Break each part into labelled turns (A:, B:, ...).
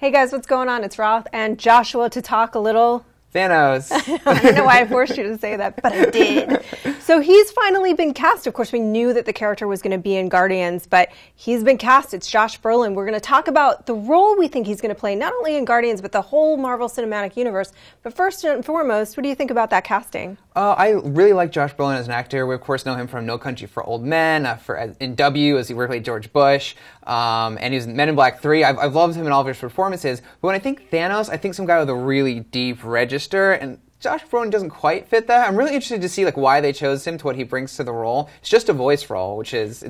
A: Hey guys, what's going on? It's Roth and Joshua to talk a little
B: Thanos.
A: I don't know why I forced you to say that, but I did. So he's finally been cast. Of course, we knew that the character was going to be in Guardians, but he's been cast. It's Josh Brolin. We're going to talk about the role we think he's going to play, not only in Guardians, but the whole Marvel Cinematic Universe. But first and foremost, what do you think about that casting?
B: I really like Josh Brolin as an actor. We, of course, know him from No Country for Old Men, in W, as he played George Bush, and he was in Men in Black 3. I've loved him in all of his performances. But when I think Thanos, I think some guy with a really deep register, and Josh Brolin doesn't quite fit that. I'm really interested to see why they chose him, to what he brings to the role. It's just a voice role, which is,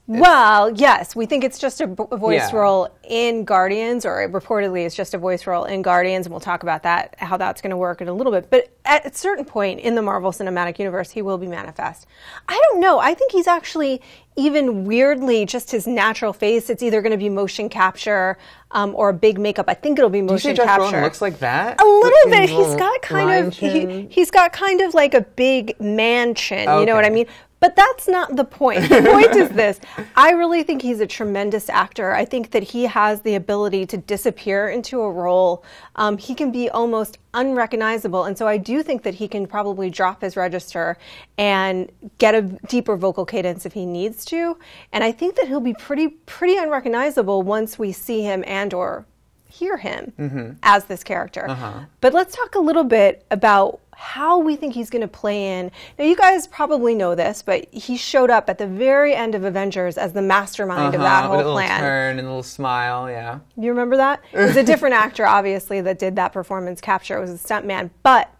B: well,
A: yes, we think it's just a voice role in Guardians, or reportedly it's just a voice role in Guardians, and we'll talk about that, how that's going to work in a little bit. But at a certain point in the Marvel Cinematic Universe, he will be manifest. I don't know. I think he's actually, even weirdly, just his natural face. It's either going to be motion capture or a big makeup. I think it'll be motion capture.
B: Do you say Josh Brolin looks like that?
A: A little bit. He's got kind of like a big man chin. Okay. You know what I mean? But that's not the point. The point is this. I really think he's a tremendous actor. I think that he has the ability to disappear into a role. He can be almost unrecognizable. And so I do think that he can probably drop his register and get a deeper vocal cadence if he needs to. And I think that he'll be pretty unrecognizable once we see him and or hear him as this character. But let's talk a little bit about how we think he's going to play in. Now, you guys probably know this, but he showed up at the very end of Avengers as the mastermind of that whole
B: with a
A: plan.
B: Little turn and a little smile, yeah.
A: You remember that? It was a different actor, obviously, that did that performance capture. It was a stuntman. But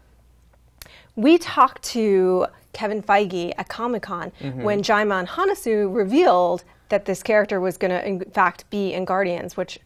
A: we talked to Kevin Feige at Comic-Con when Jaimon Hanasu revealed that this character was going to, in fact, be in Guardians, which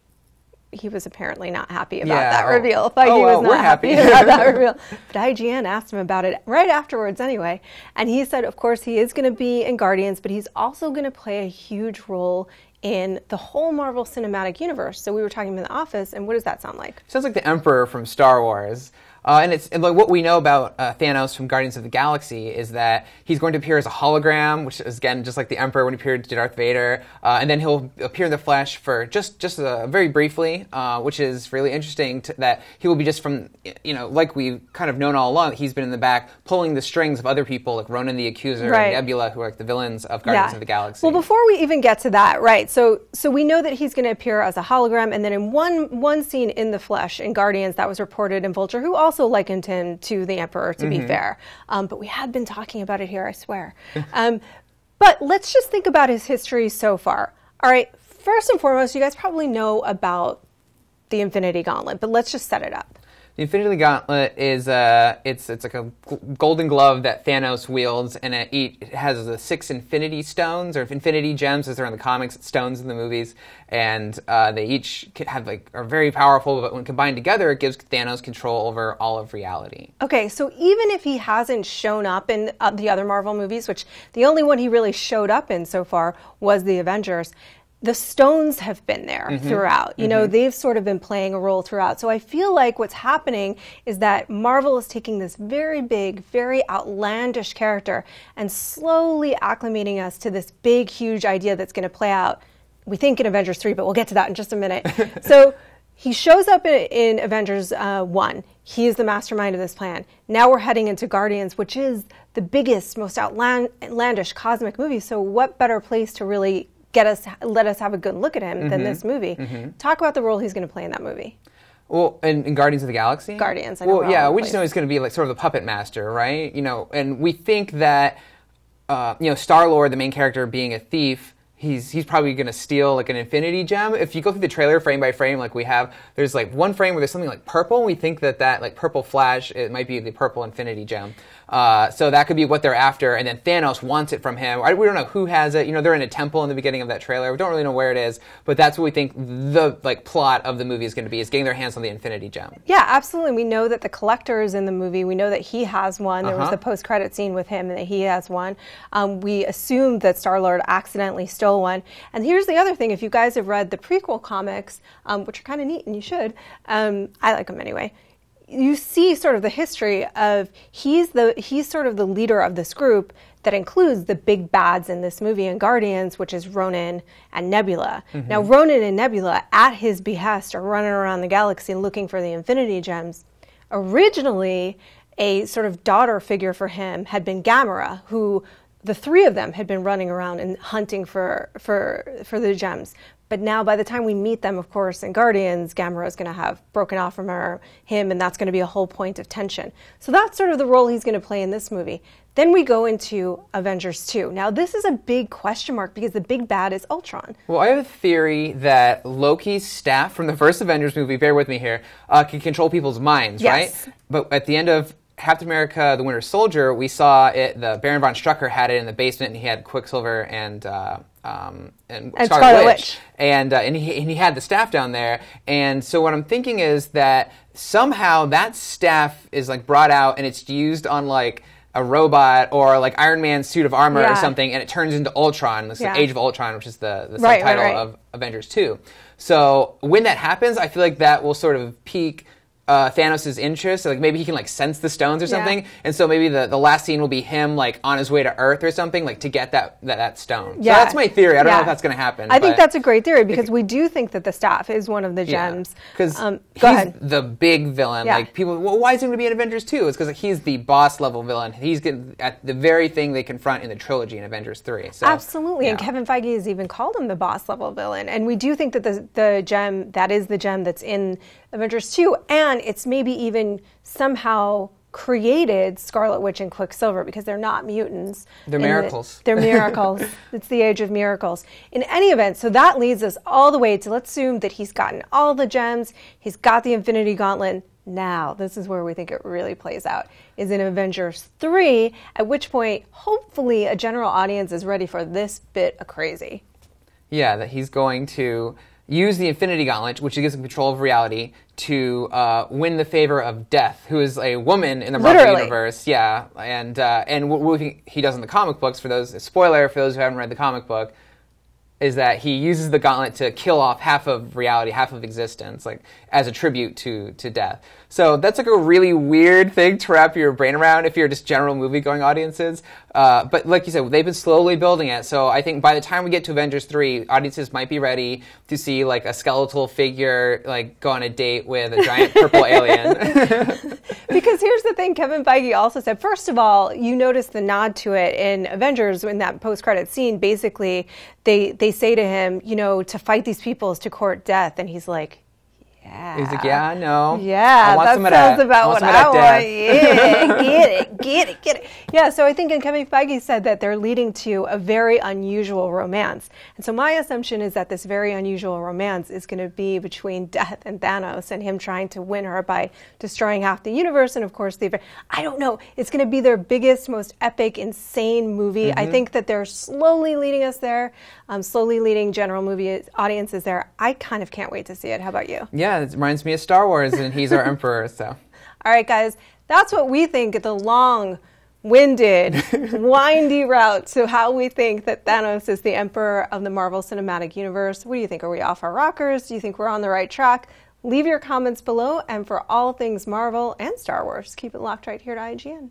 A: he was apparently not happy about that reveal. Feige was not happy about that reveal. But IGN asked him about it right afterwards anyway. And he said, of course, he is going to be in Guardians, but he's also going to play a huge role in the whole Marvel Cinematic Universe. So we were talking in the office, and what does that sound like?
B: Sounds like the Emperor from Star Wars. And what we know about Thanos from Guardians of the Galaxy is that he's going to appear as a hologram, which is, again, just like the Emperor when he appeared to Darth Vader. And then he'll appear in the flesh for just very briefly, which is really interesting, that he will be just from, like we've kind of known all along, he's been in the back pulling the strings of other people, like Ronan the Accuser and Nebula, who are like the villains of Guardians of the Galaxy.
A: Well, before we even get to that, right, so we know that he's going to appear as a hologram, and then in one scene in the flesh in Guardians that was reported in Vulture, who also likened him to the Emperor, to be fair. But we had been talking about it here, I swear. But let's just think about his history so far. All right, first and foremost, you guys probably know about the Infinity Gauntlet, but let's just set it up.
B: The Infinity Gauntlet is it's like a golden glove that Thanos wields, and it has the 6 Infinity Stones, or Infinity Gems, as they're in the comics, stones in the movies, and they each are very powerful. But when combined together, it gives Thanos control over all of reality. Okay,
A: so even if he hasn't shown up in the other Marvel movies, which the only one he really showed up in so far was the Avengers, the stones have been there throughout. They've sort of been playing a role throughout. So I feel like what's happening is that Marvel is taking this very big, very outlandish character and slowly acclimating us to this big, huge idea that's going to play out, we think, in Avengers 3, but we'll get to that in just a minute. So he shows up in Avengers 1. He is the mastermind of this plan. Now we're heading into Guardians, which is the biggest, most outlandish cosmic movie. So what better place to really let us have a good look at him than this movie. Talk about the role he's going to play in that movie.
B: Well, in Guardians of the Galaxy?
A: Guardians.
B: We just know he's going to be like sort of the puppet master, right? And we think that, Star-Lord, the main character, being a thief, he's probably going to steal like an Infinity Gem. If you go through the trailer frame by frame, like we have, there's like one frame where there's something like purple, and we think that like purple flash, it might be the purple Infinity Gem. So that could be what they're after, and then Thanos wants it from him. We don't know who has it. They're in a temple in the beginning of that trailer. We don't really know where it is, but that's what we think the plot of the movie is going to be, is getting their hands on the Infinity Gem.
A: Yeah, absolutely. We know that the Collector is in the movie. We know that he has one. There was the post-credit scene with him, and that he has one. We assumed that Star-Lord accidentally stole one. And here's the other thing. If you guys have read the prequel comics, which are kind of neat, and you should, I like them anyway, you see sort of the history of he's sort of the leader of this group. that includes the big bads in this movie in Guardians, which is Ronan and Nebula. Now, Ronan and Nebula, at his behest, are running around the galaxy looking for the Infinity Gems. Originally, a sort of daughter figure for him had been Gamera, who the three of them had been running around and hunting for the gems. But now, by the time we meet them, of course, in Guardians, Gamera is going to have broken off from him, and that's going to be a whole point of tension. So that's sort of the role he's going to play in this movie. Then we go into Avengers 2. Now, this is a big question mark because the big bad is Ultron.
B: Well, I have a theory that Loki's staff from the first Avengers movie, bear with me here, can control people's minds,
A: yes.
B: right? But at the end of Captain America, the Winter Soldier, we saw it. The Baron von Strucker had it in the basement, and he had Quicksilver and Scarlet Witch. And he had the staff down there. And so what I'm thinking is that somehow that staff is like brought out and it's used on like a robot or like Iron Man's suit of armor or something, and it turns into Ultron. This is Age of Ultron, which is the subtitle of Avengers 2. So when that happens, I feel like that will sort of pique Thanos' interest. So, like, maybe he can like sense the stones or something, and so maybe the last scene will be him like on his way to Earth or something, like to get that stone. So that's my theory. I don't know if that's going to happen.
A: I think that's a great theory because we do think that the staff is one of the gems.
B: Because he's the big villain. Like people, well, why is he going to be in Avengers 2? It's because he's the boss level villain. He's at the very thing they confront in the trilogy in Avengers 3. So,
A: absolutely, and Kevin Feige has even called him the boss level villain. And we do think that the gem that is the gem that's in Avengers 2, and it's maybe even somehow created Scarlet Witch and Quicksilver because they're not mutants.
B: They're miracles.
A: They're miracles. It's the age of miracles. In any event, so that leads us all the way to, let's assume that he's gotten all the gems, he's got the Infinity Gauntlet. Now, this is where we think it really plays out, is in Avengers 3, at which point, hopefully, a general audience is ready for this bit of crazy.
B: Yeah, that he's going to use the Infinity Gauntlet, which gives him control of reality, to win the favor of Death, who is a woman in the Marvel Universe. Yeah, and what he does in the comic books, spoiler for those who haven't read the comic book, is that he uses the gauntlet to kill off half of reality, half of existence, like as a tribute to Death. So that's like a really weird thing to wrap your brain around if you're just general movie-going audiences. But like you said, they've been slowly building it. So I think by the time we get to Avengers 3, audiences might be ready to see like a skeletal figure like go on a date with a giant purple alien.
A: Because here's the thing, Kevin Feige also said, first of all, you notice the nod to it in Avengers in that post-credit scene. Basically, they say to him, to fight these people is to court death. And he's like, yeah.
B: He's like, yeah, I know.
A: Yeah, that sounds about what I want. Yeah, get it. Yeah, so I think Kevin Feige said that they're leading to a very unusual romance. And so my assumption is that this very unusual romance is going to be between Death and Thanos and him trying to win her by destroying half the universe. And of course, I don't know, it's going to be their biggest, most epic, insane movie. Mm-hmm. I think that they're slowly leading us there, slowly leading general movie audiences there. I kind of can't wait to see it. How about you?
B: Yeah, it reminds me of Star Wars, and he's our emperor, so.
A: All right, guys, that's what we think of the long-winded, windy route to how we think that Thanos is the emperor of the Marvel Cinematic Universe. What do you think? Are we off our rockers? Do you think we're on the right track? Leave your comments below, and for all things Marvel and Star Wars, keep it locked right here to IGN.